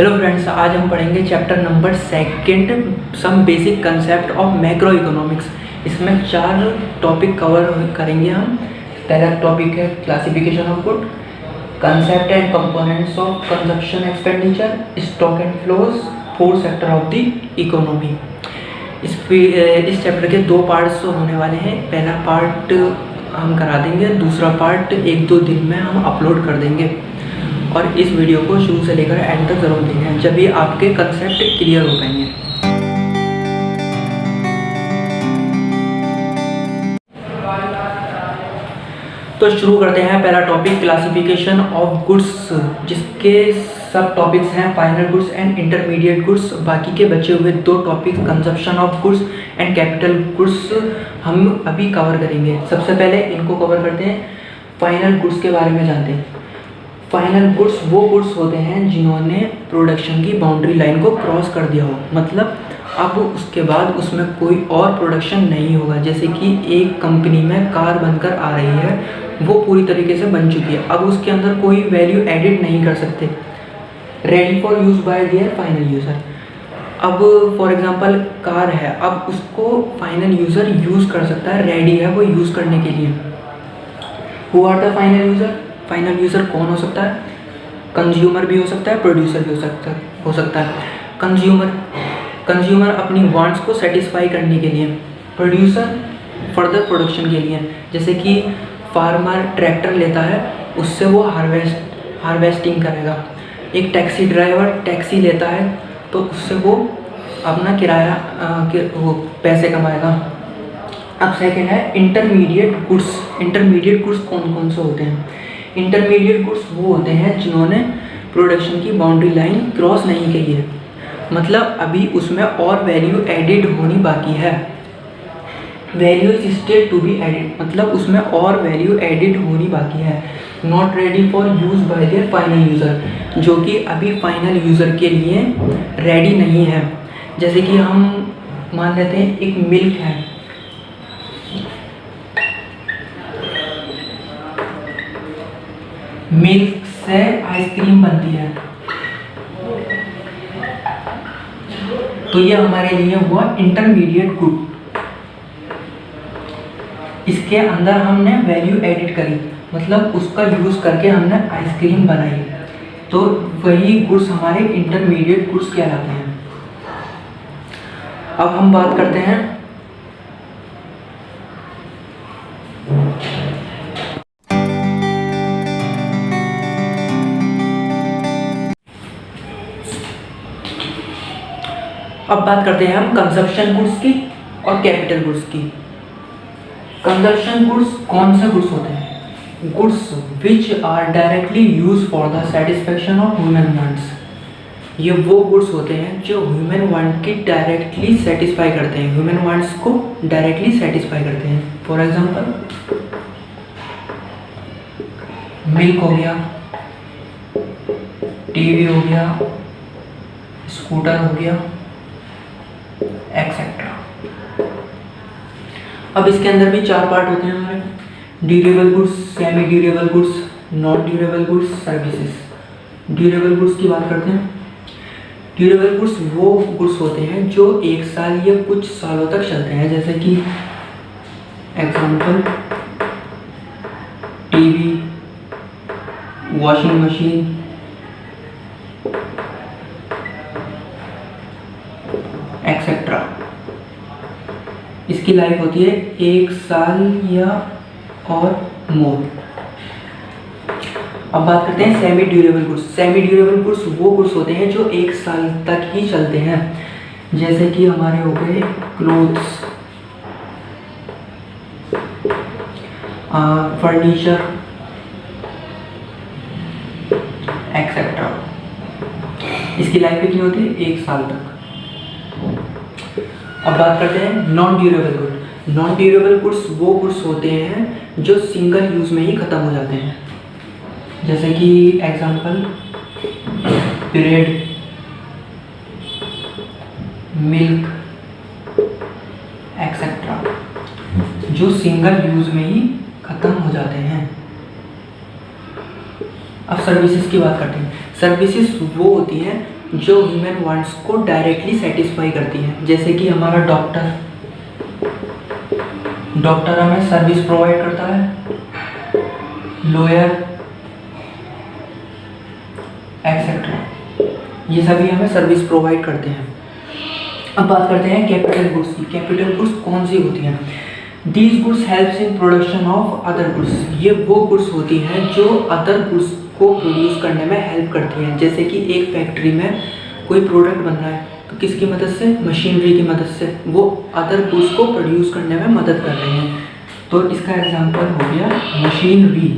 Hello friends, आज हम पढ़ेंगे chapter number second, some basic concept of macro economics. इसमें 4 टॉपिक कवर करेंगे हम। पहला टॉपिक है classification of good, concept and components of consumption expenditure, stock and flows, 4 sector of the economy. इस chapter के 2 पार्ट्स होने वाले हैं। पहला पार्ट हम करा देंगे, दूसरा पार्ट 1-2 दिन में हम अपलोड कर देंगे। और इस वीडियो को शुरू से लेकर एंड तक ज़रूर देखें, जब भी आपके कंसेप्ट क्लियर हो पाएंगे। तो शुरू करते हैं। पहला टॉपिक क्लासिफिकेशन ऑफ गुड्स, जिसके सब टॉपिक्स हैं final goods and intermediate goods. बाकी के बचे हुए 2 topic consumption of goods and capital goods हम अभी कवर करेंगे। सबसे पहले इनको कवर करते हैं। फाइनल गुड्स के बारे में जानते हैं। फाइनल गुड्स वो गुड्स होते हैं जिन्होंने प्रोडक्शन की बाउंड्री लाइन को क्रॉस कर दिया हो, मतलब अब उसके बाद उसमें कोई और प्रोडक्शन नहीं होगा। जैसे कि एक कंपनी में कार बनकर आ रही है, वो पूरी तरीके से बन चुकी है, अब उसके अंदर कोई वैल्यू एडिट नहीं कर सकते, ready for use bye their final user. अब फॉर एग्जांपल कार है, अब उसको फाइनल यूज़र यूज़ कर सकता है, रेडी है वो यूज़ करने के लिए। Who are the final user? Final user कौन हो सकता है? कंज्यूमर भी हो सकता है, प्रोड्यूसर भी हो सकता है। कंज्यूमर अपनी वांट्स को सेटिस्फाई करने के लिए, प्रोड्यूसर फर्दर प्रोडक्शन के लिए। जैसे कि फार्मर ट्रैक्टर लेता है, उससे वो हार्वेस्टिंग करेगा। एक टैक्सी ड्राइवर टैक्सी लेता है, तो उससे वो अपना किराया वो पैसे कमाएगा। अब सेकेंड है इंटरमीडिएट गुड्स। इंटरमीडिएट गुड्स कौन कौन से होते हैं? इंटरमीडिएट गुड्स वो होते हैं जिन्होंने प्रोडक्शन की बाउंड्री लाइन क्रॉस नहीं की है, मतलब अभी उसमें और वैल्यू एडिड होनी बाकी है। Value is still to be added, मतलब उसमें और वैल्यू एडिड होनी बाकी है। Not ready for use by their final user, जो कि अभी फाइनल यूज़र के लिए रेडी नहीं है। जैसे कि हम मान लेते हैं एक मिल्क है, मिल्क से आइसक्रीम बनती है, तो ये हमारे लिए हुआ इंटरमीडिएट गुड। इसके अंदर हमने वैल्यू एडिट करी, मतलब उसका यूज़ करके हमने आइसक्रीम बनाई, तो वही गुड्स हमारे इंटरमीडिएट गुड्स कहलाते हैं। अब हम बात करते हैं हम कंजप्शन गुड्स की और कैपिटल गुड्स की। कंजप्शन गुड्स कौन से गुड्स होते हैं? Goods which are directly use for the satisfaction of human wants. ये वो गुड्स होते हैं जो ह्यूमन वांट की डायरेक्टली सेटिस्फाई करते हैं, ह्यूमन वांट्स को डायरेक्टली सेटिस्फाई करते हैं। फॉर एग्जांपल मिल्क हो गया, टीवी हो गया, स्कूटर हो गया, एक्सेट्रा। अब इसके अंदर भी 4 पार्ट होते हैं हमारे, durable goods, semi durable goods, non durable goods, services. Durable goods की बात करते हैं। ड्यूरेबल गुड्स वो गुड्स होते हैं जो 1 साल या कुछ सालों तक चलते हैं। जैसे कि example TV, washing machine, etcetera. इसकी लाइफ होती है 1 साल या और मोर। अब बात करते हैं semi durable goods. Semi durable goods वो गुड्स होते हैं जो 1 साल तक ही चलते हैं। जैसे कि हमारे हो गए क्लोथ्स, फर्नीचर, एक्सेट्रा। इसकी लाइफ कितनी होती है? 1 साल तक। अब बात करते हैं non durable good. Non durable goods वो गुड्स होते हैं जो सिंगल यूज़ में ही ख़त्म हो जाते हैं। जैसे कि एग्जांपल ब्रेड, मिल्क, एक्सेट्रा, जो सिंगल यूज़ में ही ख़त्म हो जाते हैं। अब सर्विसेज की बात करते हैं। सर्विसेज वो होती हैं जो ह्यूमन वांट्स को डायरेक्टली सेटिस्फाई करती हैं, जैसे कि हमारा डॉक्टर हमें सर्विस प्रोवाइड करता है, लॉयर एक्सेट्रा, ये सभी हमें सर्विस प्रोवाइड करते हैं। अब बात करते हैं कैपिटल गुड्स की। कैपिटल गुड्स कौन सी होती हैं? These goods helps in production of other goods. ये वो गुड्स होती हैं जो अदर गुड्स को प्रोड्यूस करने में हेल्प करती हैं। जैसे कि एक फैक्ट्री में कोई प्रोडक्ट बन रहा है तो किसकी मदद से? मशीनरी की मदद से वो अदर गुड्स को प्रोड्यूस करने में मदद कर रहे हैं। तो इसका एग्जांपल हो गया मशीनरी।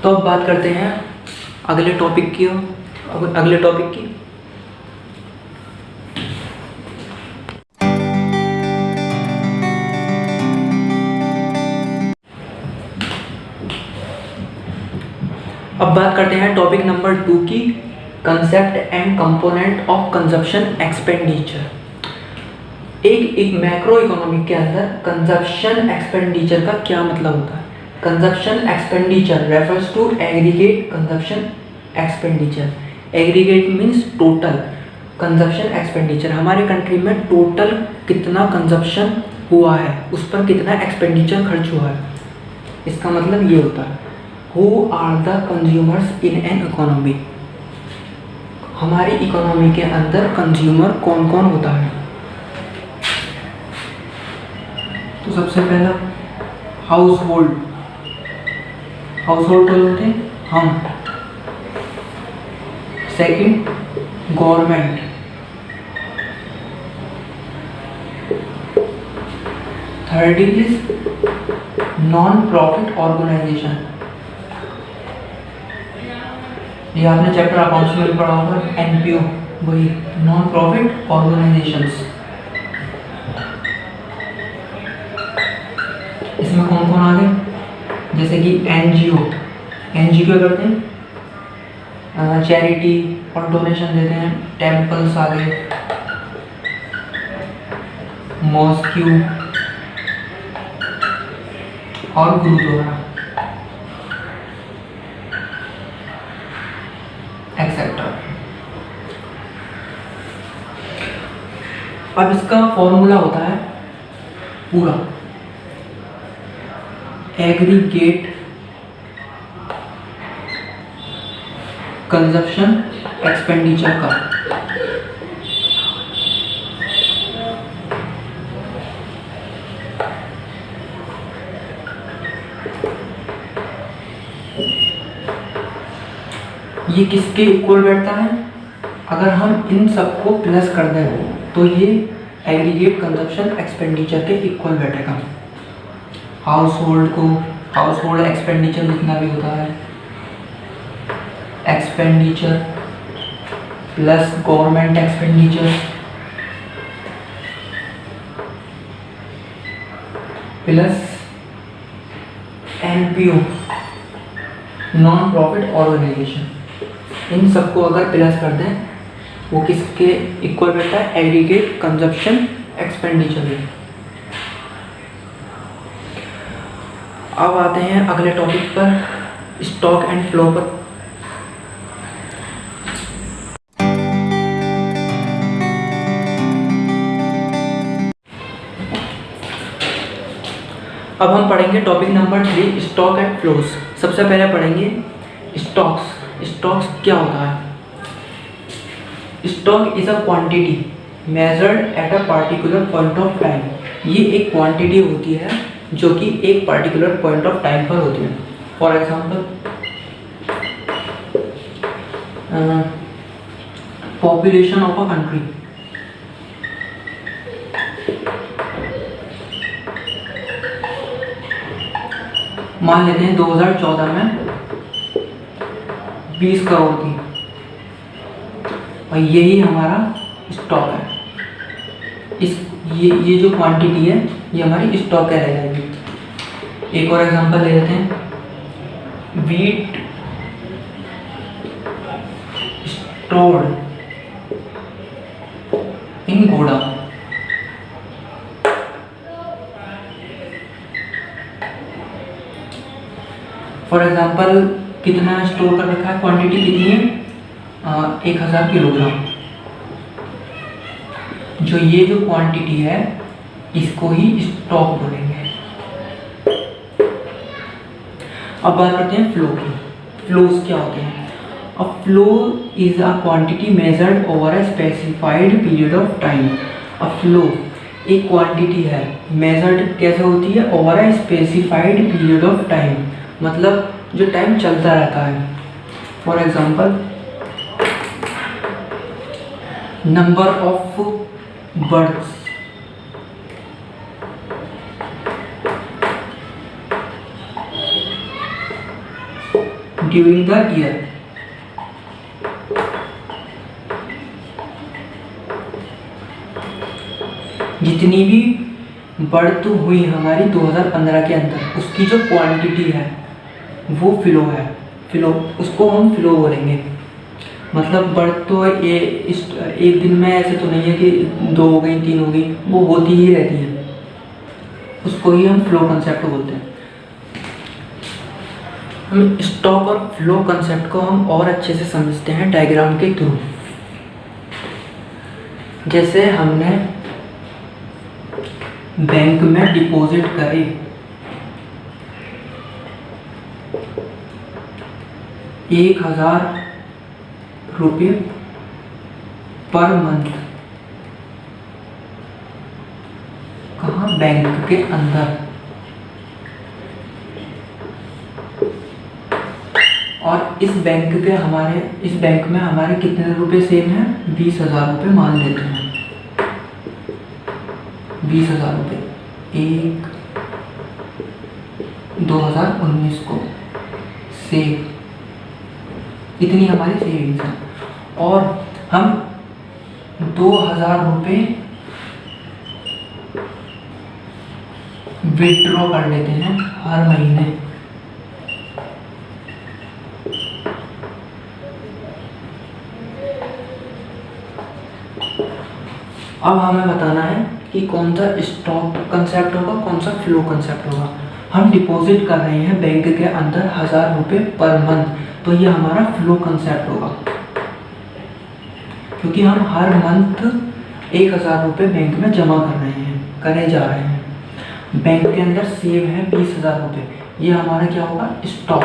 तो अब बात करते हैं अगले टॉपिक की। अब बात करते हैं टॉपिक नंबर 2 की, concept and component of consumption expenditure. एक मैक्रो इकोनॉमिक के अंदर कंजप्शन एक्सपेंडिचर का क्या मतलब होता है? Consumption expenditure refers to aggregate consumption expenditure. Aggregate means total, consumption expenditure हमारे कंट्री में टोटल कितना कंजप्शन हुआ है, उस पर कितना एक्सपेंडिचर खर्च हुआ है, इसका मतलब ये होता है। Who are the consumers in an economy. हमारी इकोनॉमी के अंदर कंज्यूमर कौन कौन होता है? तो सबसे पहला हाउस होल्ड होते हैं हम। Second government, third is non profit organisation. ये आपने चैप्टर अकाउंट्स में भी पढ़ा होगा, एनपीओ, वही नॉन प्रॉफिट ऑर्गेनाइजेशंस। इसमें कौन कौन आ गए? जैसे कि एनजीओ क्या करते हैं? चैरिटी और डोनेशन देते हैं। टेम्पल्स आ गए, मॉस्क्यू और गुरुद्वारा एक्सेट्रा। अब इसका फॉर्मूला होता है पूरा एग्रीगेट कंजप्शन एक्सपेंडिचर का। ये किसके इक्वल बैठता है? अगर हम इन सबको प्लस कर दें तो ये एग्रीगेट कंजप्शन एक्सपेंडिचर के इक्वल बैठेगा। हाउस होल्ड एक्सपेंडिचर जितना भी होता है, expenditure plus government expenditure plus NPO non profit organisation, इन सबको अगर प्लस कर दें वो किसके इक्वल बैठता है? एग्रीगेट कंजप्शन एक्सपेंडिचर में। अब आते हैं अगले टॉपिक पर, स्टॉक एंड फ्लो पर। अब हम पढ़ेंगे topic number 3, stock and flows. सबसे पहले पढ़ेंगे स्टॉक्स क्या होता है? Stock is a quantity measured at a particular point of time. ये एक क्वांटिटी होती है जो कि एक पार्टिकुलर पॉइंट ऑफ टाइम पर होती है। For example population of a country, मान लेते हैं 2014 में 20 करोड़ थी और यही हमारा स्टॉक है। ये जो क्वांटिटी है ये हमारी स्टॉक है रह जाएगी। एक और एग्जांपल ले लेते हैं, wheat stored in godown. For example कितना स्टोर कर रखा है, क्वांटिटी कितनी है, 1000 किलोग्राम। जो ये जो क्वांटिटी है इसको ही स्टॉक बोलेंगे। अब बात करते हैं फ्लो की। फ्लोज क्या होते हैं? A flow is a quantity measured over a specified period of time. A flow एक क्वांटिटी है, मेजर्ड कैसे होती है, over a specified period of time, मतलब जो टाइम चलता रहता है। For example number of birds, during the year. जितनी भी बढ़त हुई हमारी 2015 के अंदर, उसकी जो क्वांटिटी है वो फ्लो है। फ्लो, उसको हम फ्लो बोलेंगे। मतलब बढ़त तो एक दिन में ऐसे तो नहीं है कि 2 हो गई 3 हो गई, वो होती ही रहती है, उसको ही हम फ्लो कंसेप्ट बोलते हैं। हम स्टॉक और फ्लो कंसेप्ट को हम और अच्छे से समझते हैं डायग्राम के थ्रू। जैसे हमने बैंक में डिपॉजिट करे 1000 रुपये पर मंथ, कहाँ, बैंक के अंदर, और इस बैंक में हमारे कितने रुपए सेव हैं, 20,000 रुपये मान लेते हैं। 20,000 रुपये 2019 को सेव, इतनी हमारी सेविंग्स है। और हम 2,000 रुपये विड्रॉ कर लेते हैं हर महीने। अब हमें बताना है कि कौन सा स्टॉक कंसेप्ट होगा, कौन सा फ्लो कंसेप्ट होगा। हम डिपॉजिट कर रहे हैं बैंक के अंदर 1000 रुपये पर मंथ, तो ये हमारा फ्लो कंसेप्ट होगा, क्योंकि हम हर मंथ 1000 रुपये बैंक में जमा करे जा रहे हैं। बैंक के अंदर सेव है 20,000 रुपये, ये हमारा क्या होगा, स्टॉक,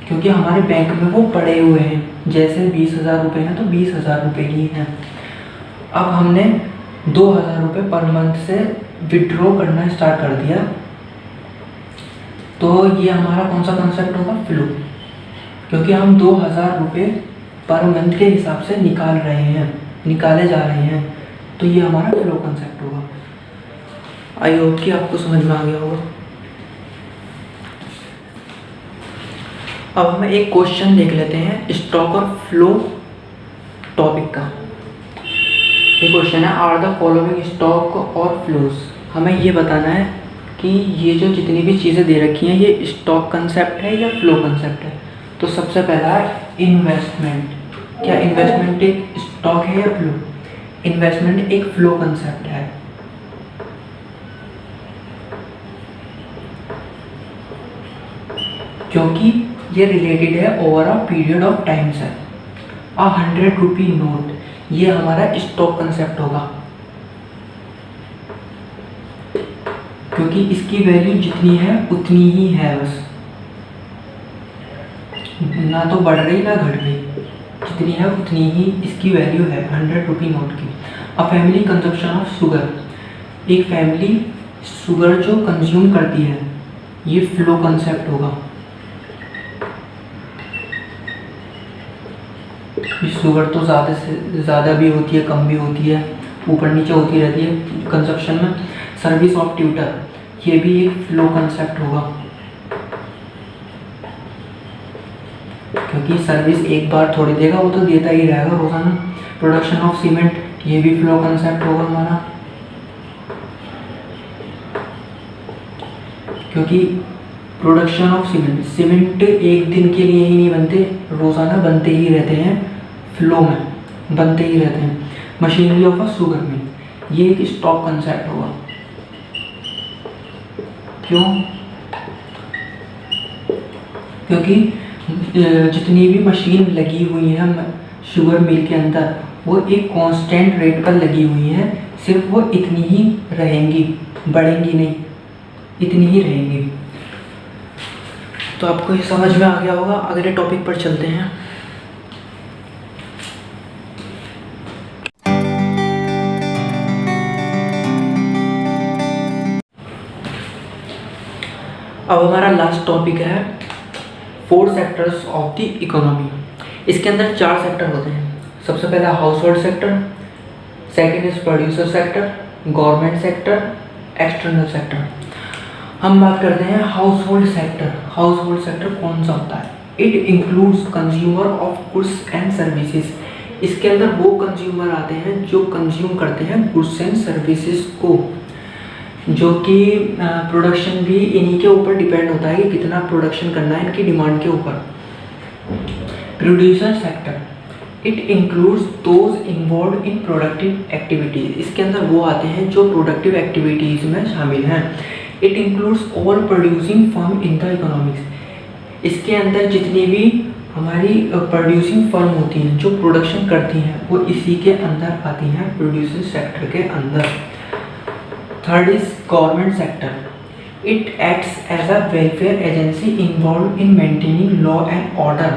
क्योंकि हमारे बैंक में वो पड़े हुए हैं। जैसे 20,000 रुपये हैं तो 20,000 रुपये ही हैं। अब हमने 2,000 रुपये पर मंथ से विड्रॉ करना स्टार्ट कर दिया, तो ये हमारा कौन सा कंसेप्ट होगा, फ्लो, क्योंकि हम 2,000 रुपये पर मंथ के हिसाब से निकाले जा रहे हैं, तो ये हमारा फ्लो कंसेप्ट होगा। आई होप कि आपको समझ में आ गया होगा। अब हम एक क्वेश्चन देख लेते हैं स्टॉक और फ्लो टॉपिक का। ये क्वेश्चन है, आर द फॉलोइंग स्टॉक और फ्लोज। हमें ये बताना है कि ये जो जितनी भी चीज़ें दे रखी हैं ये स्टॉक कंसेप्ट है या फ्लो कंसेप्ट है। तो सबसे पहला है इन्वेस्टमेंट। क्या इन्वेस्टमेंट एक स्टॉक है या फ्लो? इन्वेस्टमेंट एक फ्लो कंसेप्ट है। क्योंकि ये रिलेटेड है over a period of time से। 100 रुपी नोट, ये हमारा स्टॉक कंसेप्ट होगा, क्योंकि इसकी वैल्यू जितनी है उतनी ही है, बस ना तो बढ़ रही ना घट रही, जितनी है उतनी ही इसकी वैल्यू है 100 रुपी नोट की। A family consumption of sugar, एक फैमिली शुगर जो कंज्यूम करती है, ये फ्लो कंसेप्ट होगा। शुगर तो ज़्यादा से ज़्यादा भी होती है, कम भी होती है, ऊपर नीचे होती रहती है कंजप्शन में। सर्विस ऑफ ट्यूटर, ये भी एक फ्लो कंसेप्ट होगा, क्योंकि सर्विस एक बार थोड़ी देगा, वो तो देता ही रहेगा रोजाना। प्रोडक्शन ऑफ सीमेंट, ये भी फ्लो कंसेप्ट होगा हमारा, क्योंकि प्रोडक्शन ऑफ सीमेंट एक दिन के लिए ही नहीं बनते, रोजाना बनते ही रहते हैं, फ्लो में बनते ही रहते हैं। Machinery of a sugar mill, ये एक स्टॉक कंसेप्ट होगा। क्यों? क्योंकि जितनी भी मशीन लगी हुई है शुगर मिल के अंदर वो एक कांस्टेंट रेट पर लगी हुई है, सिर्फ वो इतनी ही रहेंगी, बढ़ेंगी नहीं, इतनी ही रहेंगी। तो आपको ये समझ में आ गया होगा। अगले टॉपिक पर चलते हैं। अब हमारा लास्ट टॉपिक है 4 सेक्टर्स ऑफ द इकोनॉमी। इसके अंदर 4 सेक्टर होते हैं। सबसे पहला house hold sector, second is producer sector, government sector, external sector. हम बात करते हैं house hold sector. House hold sector कौन सा होता है? It includes consumer of goods and services. इसके अंदर वो कंज्यूमर आते हैं जो कंज्यूम करते हैं गुड्स एंड सर्विसेज को, जो कि प्रोडक्शन भी इन्हीं के ऊपर डिपेंड होता है कि कितना प्रोडक्शन करना है, इनकी डिमांड के ऊपर। Producer sector, it includes those involve in productive activities. इसके अंदर वो आते हैं जो प्रोडक्टिव एक्टिविटीज में शामिल हैं। It includes all producing firm in the economics. इसके अंदर जितनी भी हमारी प्रोड्यूसिंग फर्म होती हैं जो प्रोडक्शन करती हैं वो इसी के अंदर आती हैं, प्रोड्यूसर सेक्टर के अंदर। Third is government sector, it acts as a welfare agency involve in maintaining law and order.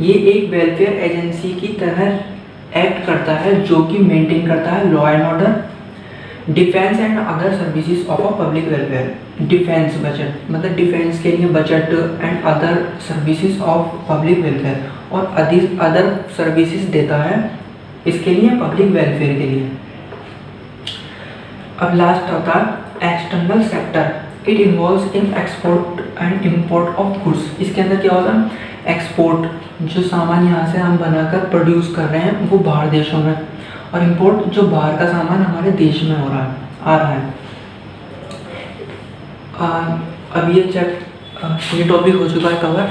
ये एक वेलफेयर एजेंसी की तरह एक्ट करता है जो कि मेंटेन करता है law and order, defence and other services of a public welfare. Defence budget मतलब डिफेंस के लिए budget and other services of public welfare, और अदर सर्विसेज देता है इसके लिए पब्लिक वेलफेयर के लिए। अब लास्ट आता है external sector, it involves in export and import of goods. इसके अंदर क्या होगा? एक्सपोर्ट, जो सामान यहाँ से हम बनाकर प्रोड्यूस कर रहे हैं वो बाहर देशों में, और इंपोर्ट जो बाहर का सामान हमारे देश में हो रहा है, आ रहा है। अब ये टॉपिक हो चुका है कवर।